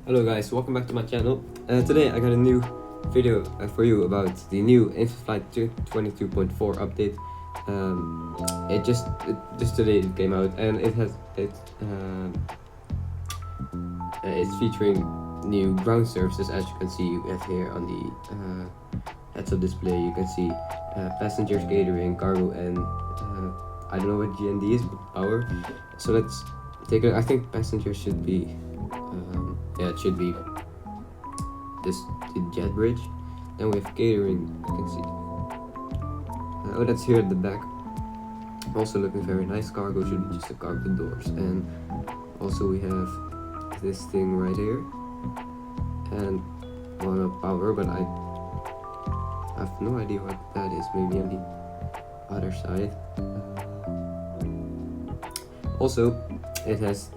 Hello guys, welcome back to my channel. Today I got a new video for you about the new Flight 22.4 update. It just today it came out, and it's featuring new ground services. As you can see, you have here on the heads-up display, you can see passengers, catering, cargo, and I don't know what GND is, but power. So let's take a look. I think passengers should be it should be the jet bridge. Then we have catering, you can see. Oh, that's here at the back. Also looking very nice. Cargo should be just the cargo doors. And also we have this thing right here. And well, power, but I have no idea what that is. Maybe on the other side. Also, it has,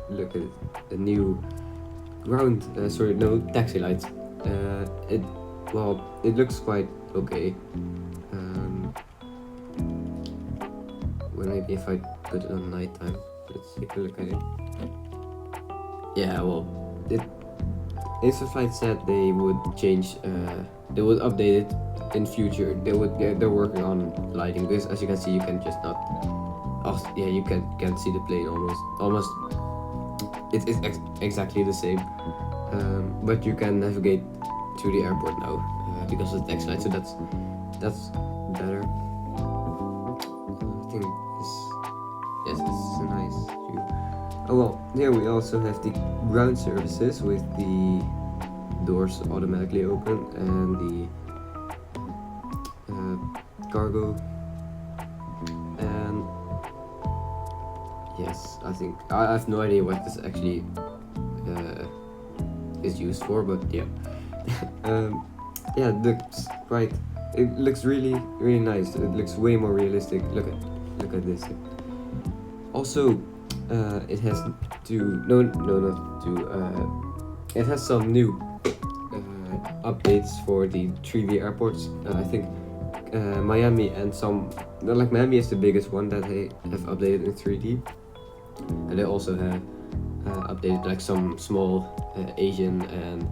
look at it, a new ground, taxi lights. It looks quite okay. Well, maybe if I put it on nighttime, let's take a look at it. Yeah, well, Flight said they would change, they would update it in future. They're working on lighting, because as you can see, you can just not. Oh yeah, you can't see the plane almost. It's exactly the same, but you can navigate to the airport now because of the taxi light. So that's better. I think this is a nice view. Oh well, here we also have the ground services with the doors automatically open and the cargo. And yes, I think I have no idea what this actually is used for, but yeah. Yeah, it looks really nice. It looks way more realistic. Look at this. Also, it has it has some new updates for the 3D airports. I think Miami and Miami is the biggest one that they have updated in 3D, and they also have updated like some small Asian and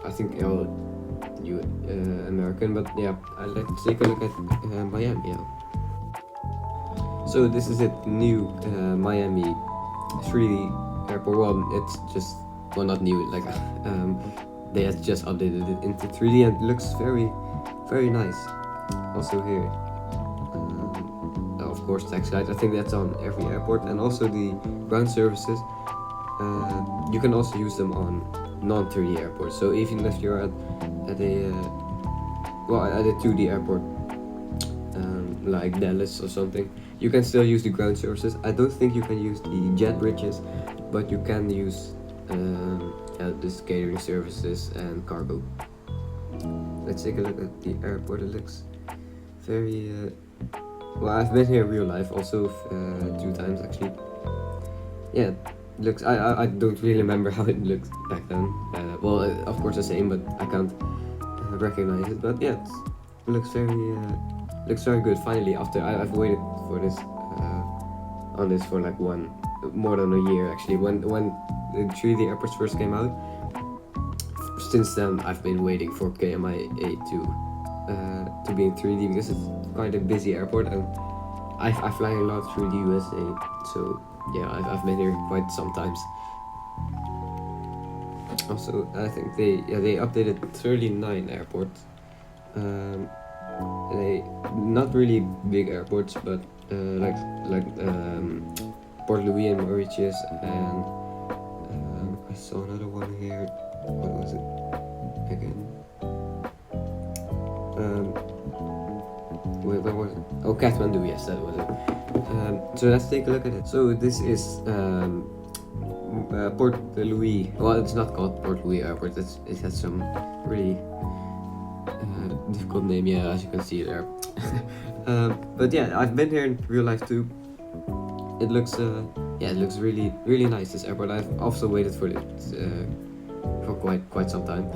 I think American, but yeah, let's take a look at Miami now. So this is it, new Miami 3D airport. Well, it's just, well, not new, like they have just updated it into 3D and it looks very nice. Also here, of course, taxi lights. I think that's on every airport, and also the ground services. You can also use them on non-3D airports. So even if you're at a 2D airport, like Dallas or something, you can still use the ground services. I don't think you can use the jet bridges, but you can use the catering services and cargo. Let's take a look at the airport. It looks very well. I've been here in real life also 2 times actually. Yeah, looks. I don't really remember how it looked back then. Well, of course the same, but I can't recognize it. But yeah, it looks very good. Finally, after I've waited for this on this for like more than a year actually. When the 3D airports first came out. Since then, I've been waiting for KMIA to be in 3D because it's quite a busy airport, and I fly a lot through the USA. So yeah, I've been here quite sometimes. Also, I think they updated 39 airports. They not really big airports, but like Port Louis and Mauritius, and I saw another one here. What was it again? Where was it? Oh, Kathmandu, yes, that was it. So let's take a look at it. So this is Port Louis. Well, it's not called Port Louis Airport. It has some really difficult name, yeah, as you can see there. But yeah, I've been here in real life too. It looks it looks really nice, this airport. I've also waited for it for quite some time,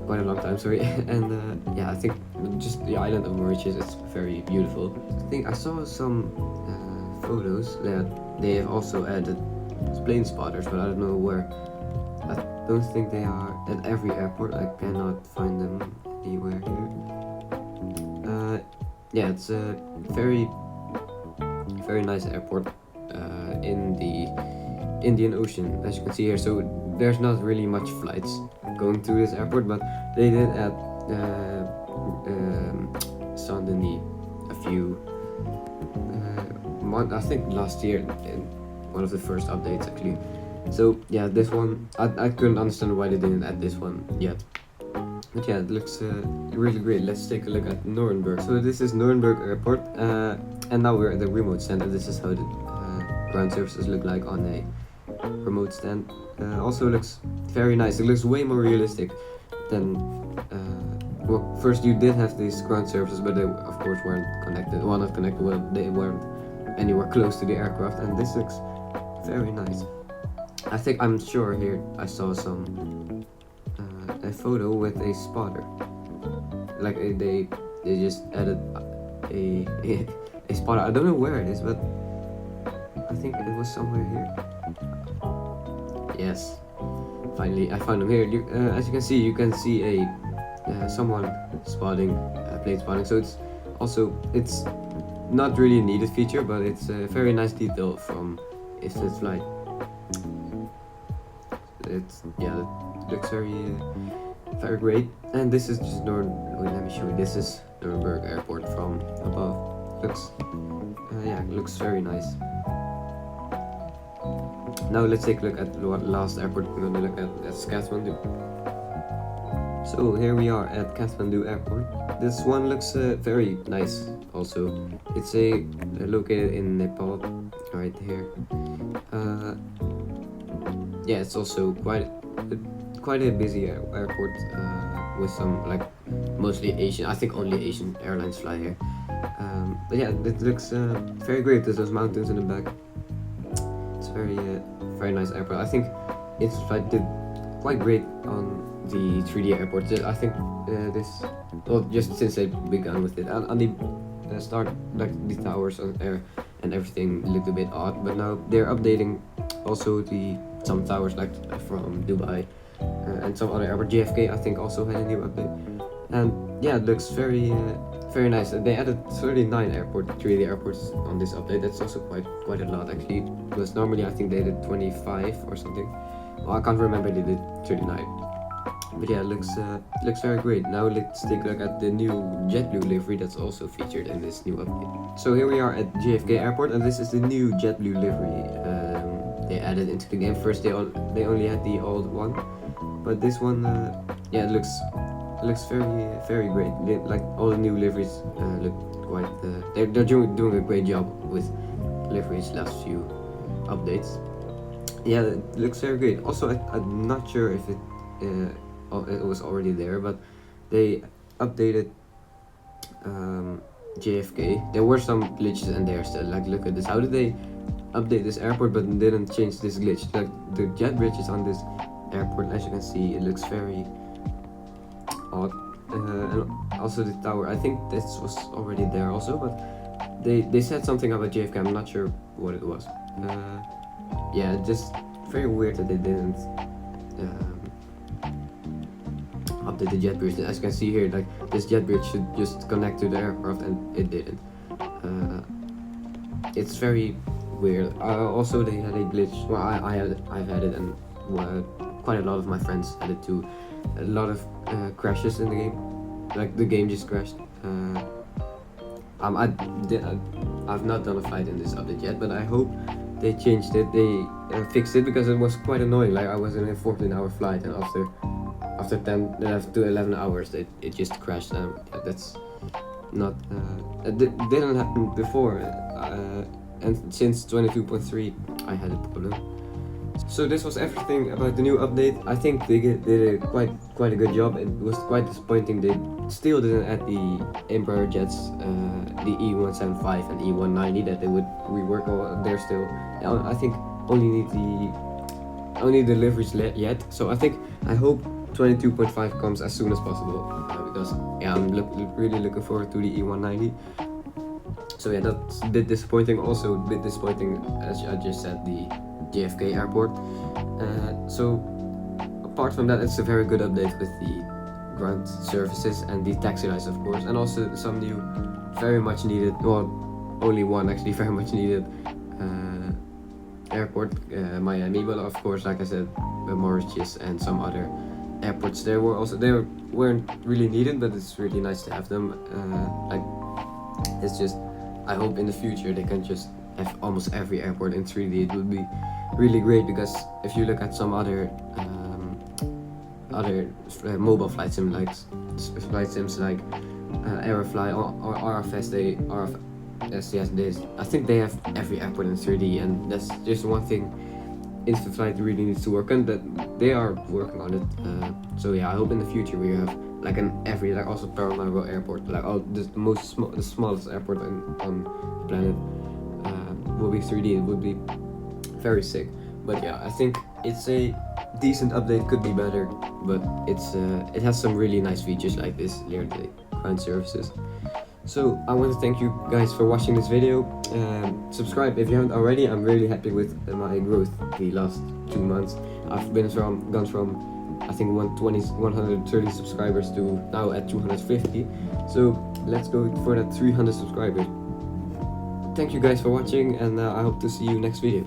quite a long time, sorry. And yeah, I think just the island of Mauritius is very beautiful. I think I saw some photos that they have also added plane spotters, but I don't know where don't think they are at every airport. I cannot find them anywhere here. Yeah, it's a very nice airport in the Indian Ocean, as you can see here. So there's not really much flights going through this airport, but they did add Sandini a few I think last year in one of the first updates actually. So yeah, this one I couldn't understand why they didn't add this one yet. But yeah, it looks really great. Let's take a look at Nuremberg. So this is Nuremberg Airport, and now we're at the remote center. This is how the ground services look like on a remote stand. Also looks very nice. It looks way more realistic than well, first you did have these ground services, but they of course weren't connected. Well, not connected, well, they weren't anywhere close to the aircraft, and this looks very nice. I'm sure here I saw some a photo with a spotter, like they just added a spotter. I don't know where it is, but I think it was somewhere here. Yes, finally I found them here. As you can see a someone spotting, plane spotting. So it's not really a needed feature, but it's a very nice detail from Eastern's flight. It looks very great. And this is just let me show you. This is Nuremberg Airport from above. Looks very nice. Now let's take a look at the last airport we're going to look at. That's Kathmandu. So here we are at Kathmandu Airport. This one looks very nice also. It's located in Nepal, right here. Yeah, it's also quite a busy airport with some mostly Asian. I think only Asian airlines fly here. But yeah, it looks very great. There's those mountains in the back. It's very nice airport. I think its flight did quite great on the 3D airport. I think just since they began with it, on the start, the towers and everything looked a bit odd, but now they're updating also some towers from Dubai and some other airport. JFK I think also had a new update, and yeah, it looks very nice. They added 39 3D airports on this update. That's also quite a lot actually, because normally I think they did 25 or something. Well, I can't remember, they did 39. But yeah, it looks very great. Now let's take a look at the new Jetblue livery that's also featured in this new update. So here we are at JFK Airport, and this is the new Jetblue livery they added into the game. First they only had the old one, but this one it looks very great. All the new liveries look quite. They're doing a great job with liveries last few updates. Yeah, it looks very great. Also, I'm not sure if it was already there, but they updated JFK. There were some glitches in there still. Look at this. How did they update this airport but didn't change this glitch? The jet bridges on this airport, as you can see, it looks very odd. And also the tower. I think this was already there also, but they said something about JFK. I'm not sure what it was. Yeah, just very weird that they didn't update the jet bridge. As you can see here, this jet bridge should just connect to the aircraft, and it didn't. It's very weird. Also, they had a glitch. Well, I've had it, and quite a lot of my friends had it too. A lot of crashes in the game. The game just crashed. I've not done a flight in this update yet, but I hope they changed it. They fixed it, because it was quite annoying. I was in a 14-hour flight, and after 10 to 11 hours, it just crashed. That's not. It didn't happen before, and since 22.3, I had a problem. So this was everything about the new update. I think they did quite a good job. It was quite disappointing they still didn't add the Embraer jets, the E175 and E190 that they would rework. They're still. I think only deliveries yet. So I hope 22.5 comes as soon as possible, because I'm really looking forward to the E190. So yeah, that's a bit disappointing. Also a bit disappointing, as I just said, the JFK Airport. So apart from that, it's a very good update with the ground services and the taxi lights, of course, and also some new, very much needed, well, only one actually very much needed airport, Miami, but of course, like I said, Mauritius and some other airports there weren't really needed, but it's really nice to have them. It's just, I hope in the future they can just have almost every airport in 3D. It would be really great, because if you look at some other mobile flight sims like Aerofly or RFS, I think they have every airport in 3D, and that's just one thing Instant Flight really needs to work on, but they are working on it. So yeah, I hope in the future we have like also Paramaribo Airport, like the smallest airport on the planet will be 3D. It would be very sick. But yeah, I think it's a decent update. Could be better, but it has some really nice features like this near the ground services. So I want to thank you guys for watching this video. Subscribe if you haven't already. I'm really happy with my growth the last 2 months. I've gone from I think 130 subscribers to now at 250. So let's go for that 300 subscribers. Thank you guys for watching, and I hope to see you next video.